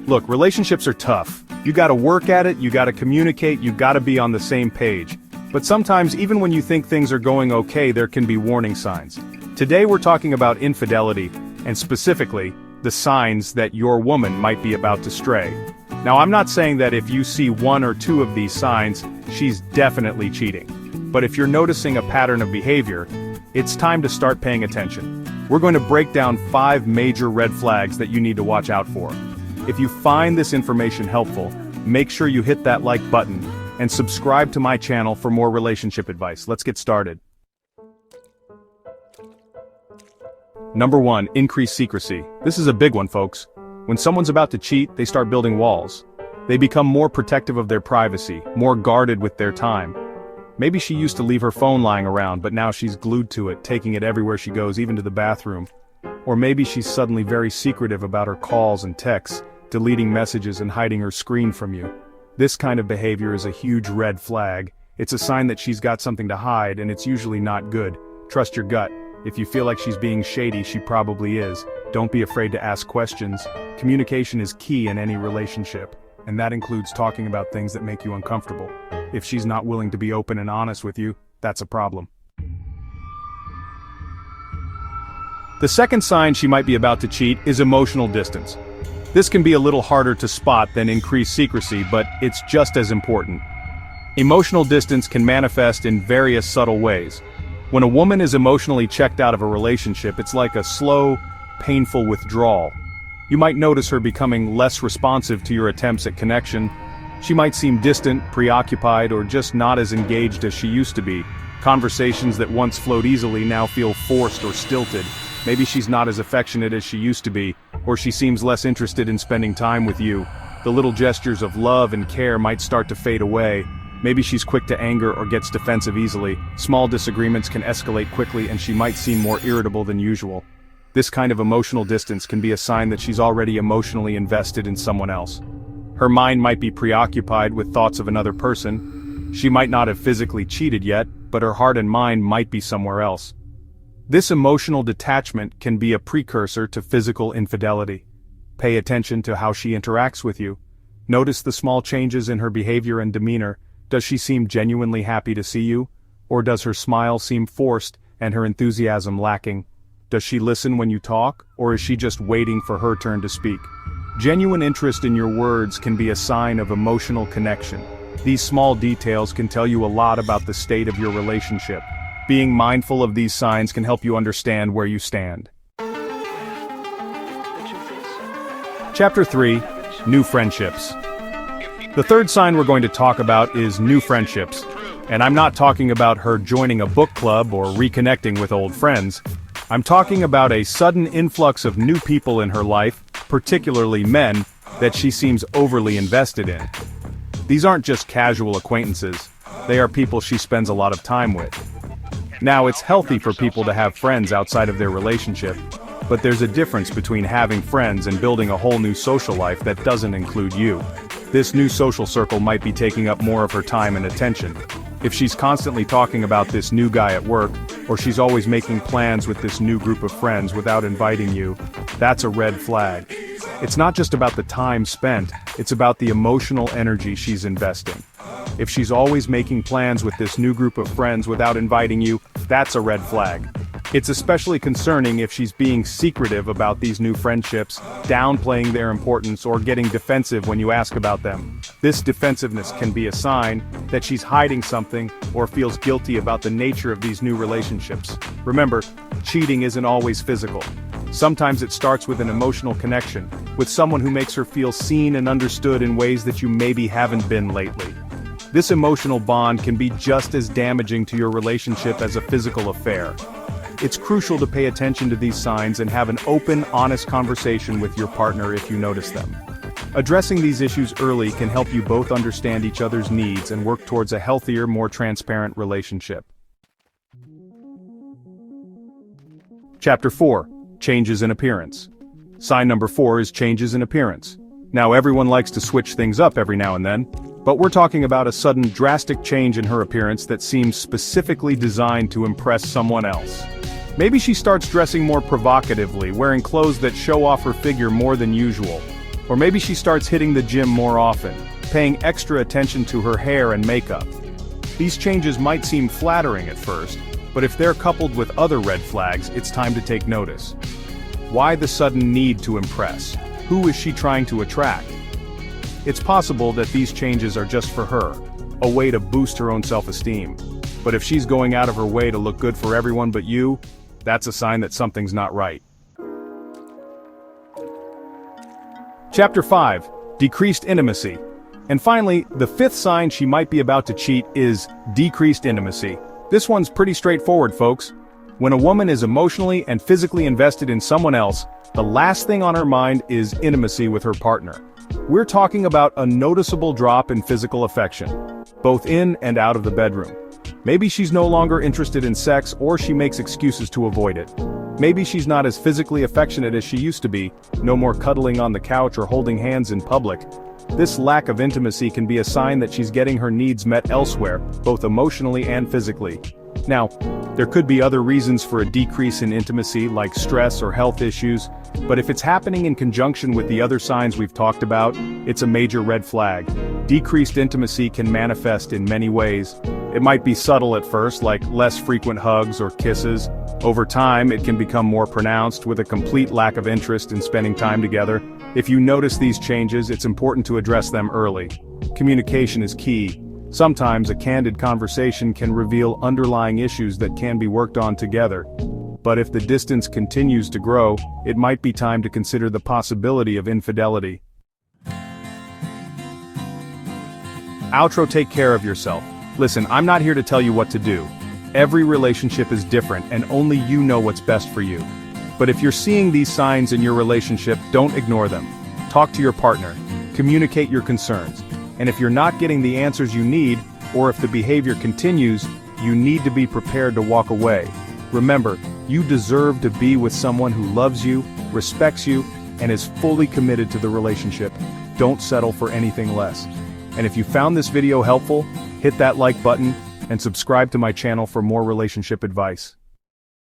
Look, relationships are tough. You gotta work at it, you gotta communicate, you gotta be on the same page. But sometimes, even when you think things are going okay, there can be warning signs. Today we're talking about infidelity, and specifically, the signs that your woman might be about to stray. Now, I'm not saying that if you see one or two of these signs, she's definitely cheating. But if you're noticing a pattern of behavior, it's time to start paying attention. We're going to break down 5 major red flags that you need to watch out for. If you find this information helpful, make sure you hit that like button and subscribe to my channel for more relationship advice. Let's get started. Number 1, increased secrecy. This is a big one, folks. When someone's about to cheat, they start building walls. They become more protective of their privacy, more guarded with their time. Maybe she used to leave her phone lying around, but now she's glued to it, taking it everywhere she goes, even to the bathroom. Or maybe she's suddenly very secretive about her calls and texts, deleting messages and hiding her screen from you. This kind of behavior is a huge red flag. It's a sign that she's got something to hide, and it's usually not good. Trust your gut. If you feel like she's being shady, she probably is. Don't be afraid to ask questions. Communication is key in any relationship, and that includes talking about things that make you uncomfortable. If she's not willing to be open and honest with you, that's a problem. The second sign she might be about to cheat is emotional distance. This can be a little harder to spot than increased secrecy, but it's just as important. Emotional distance can manifest in various subtle ways. When a woman is emotionally checked out of a relationship, it's like a slow, painful withdrawal. You might notice her becoming less responsive to your attempts at connection. She might seem distant, preoccupied, or just not as engaged as she used to be. Conversations that once flowed easily now feel forced or stilted. Maybe she's not as affectionate as she used to be, or she seems less interested in spending time with you. The little gestures of love and care might start to fade away. Maybe she's quick to anger or gets defensive easily. Small disagreements can escalate quickly, and she might seem more irritable than usual. This kind of emotional distance can be a sign that she's already emotionally invested in someone else. Her mind might be preoccupied with thoughts of another person. She might not have physically cheated yet, but her heart and mind might be somewhere else. This emotional detachment can be a precursor to physical infidelity. Pay attention to how she interacts with you. Notice the small changes in her behavior and demeanor. Does she seem genuinely happy to see you? Or does her smile seem forced and her enthusiasm lacking? Does she listen when you talk, or is she just waiting for her turn to speak? Genuine interest in your words can be a sign of emotional connection. These small details can tell you a lot about the state of your relationship. Being mindful of these signs can help you understand where you stand. Chapter 3, New Friendships. The third sign we're going to talk about is new friendships. And I'm not talking about her joining a book club or reconnecting with old friends. I'm talking about a sudden influx of new people in her life, particularly men, that she seems overly invested in. These aren't just casual acquaintances. They are people she spends a lot of time with. Now, it's healthy for people to have friends outside of their relationship, but there's a difference between having friends and building a whole new social life that doesn't include you. This new social circle might be taking up more of her time and attention. If she's constantly talking about this new guy at work, or she's always making plans with this new group of friends without inviting you, that's a red flag. It's not just about the time spent, it's about the emotional energy she's investing. If she's always making plans with this new group of friends without inviting you, that's a red flag. It's especially concerning if she's being secretive about these new friendships, downplaying their importance, or getting defensive when you ask about them. This defensiveness can be a sign that she's hiding something or feels guilty about the nature of these new relationships. Remember, cheating isn't always physical. Sometimes it starts with an emotional connection, with someone who makes her feel seen and understood in ways that you maybe haven't been lately. This emotional bond can be just as damaging to your relationship as a physical affair. It's crucial to pay attention to these signs and have an open, honest conversation with your partner if you notice them. Addressing these issues early can help you both understand each other's needs and work towards a healthier, more transparent relationship. Chapter 4, Changes in Appearance. Sign number 4 is changes in appearance. Now, everyone likes to switch things up every now and then, but we're talking about a sudden drastic change in her appearance that seems specifically designed to impress someone else. Maybe she starts dressing more provocatively, wearing clothes that show off her figure more than usual. Or maybe she starts hitting the gym more often, paying extra attention to her hair and makeup. These changes might seem flattering at first, but if they're coupled with other red flags, it's time to take notice. Why the sudden need to impress? Who is she trying to attract? It's possible that these changes are just for her, a way to boost her own self-esteem. But if she's going out of her way to look good for everyone but you, that's a sign that something's not right. Chapter 5. Decreased intimacy. And finally, the fifth sign she might be about to cheat is decreased intimacy. This one's pretty straightforward, folks. When a woman is emotionally and physically invested in someone else, the last thing on her mind is intimacy with her partner. We're talking about a noticeable drop in physical affection, both in and out of the bedroom. Maybe she's no longer interested in sex, or she makes excuses to avoid it. Maybe she's not as physically affectionate as she used to be, no more cuddling on the couch or holding hands in public. This lack of intimacy can be a sign that she's getting her needs met elsewhere, both emotionally and physically. Now, there could be other reasons for a decrease in intimacy, like stress or health issues, but if it's happening in conjunction with the other signs we've talked about, it's a major red flag. Decreased intimacy can manifest in many ways. It might be subtle at first, like less frequent hugs or kisses. Over time, it can become more pronounced, with a complete lack of interest in spending time together. If you notice these changes, it's important to address them early. Communication is key. Sometimes a candid conversation can reveal underlying issues that can be worked on together. But if the distance continues to grow, it might be time to consider the possibility of infidelity. Outro: take care of yourself. Listen, I'm not here to tell you what to do. Every relationship is different, and only you know what's best for you. But if you're seeing these signs in your relationship, don't ignore them. Talk to your partner. Communicate your concerns. And if you're not getting the answers you need, or if the behavior continues, you need to be prepared to walk away. Remember, you deserve to be with someone who loves you, respects you, and is fully committed to the relationship. Don't settle for anything less. And if you found this video helpful, hit that like button and subscribe to my channel for more relationship advice.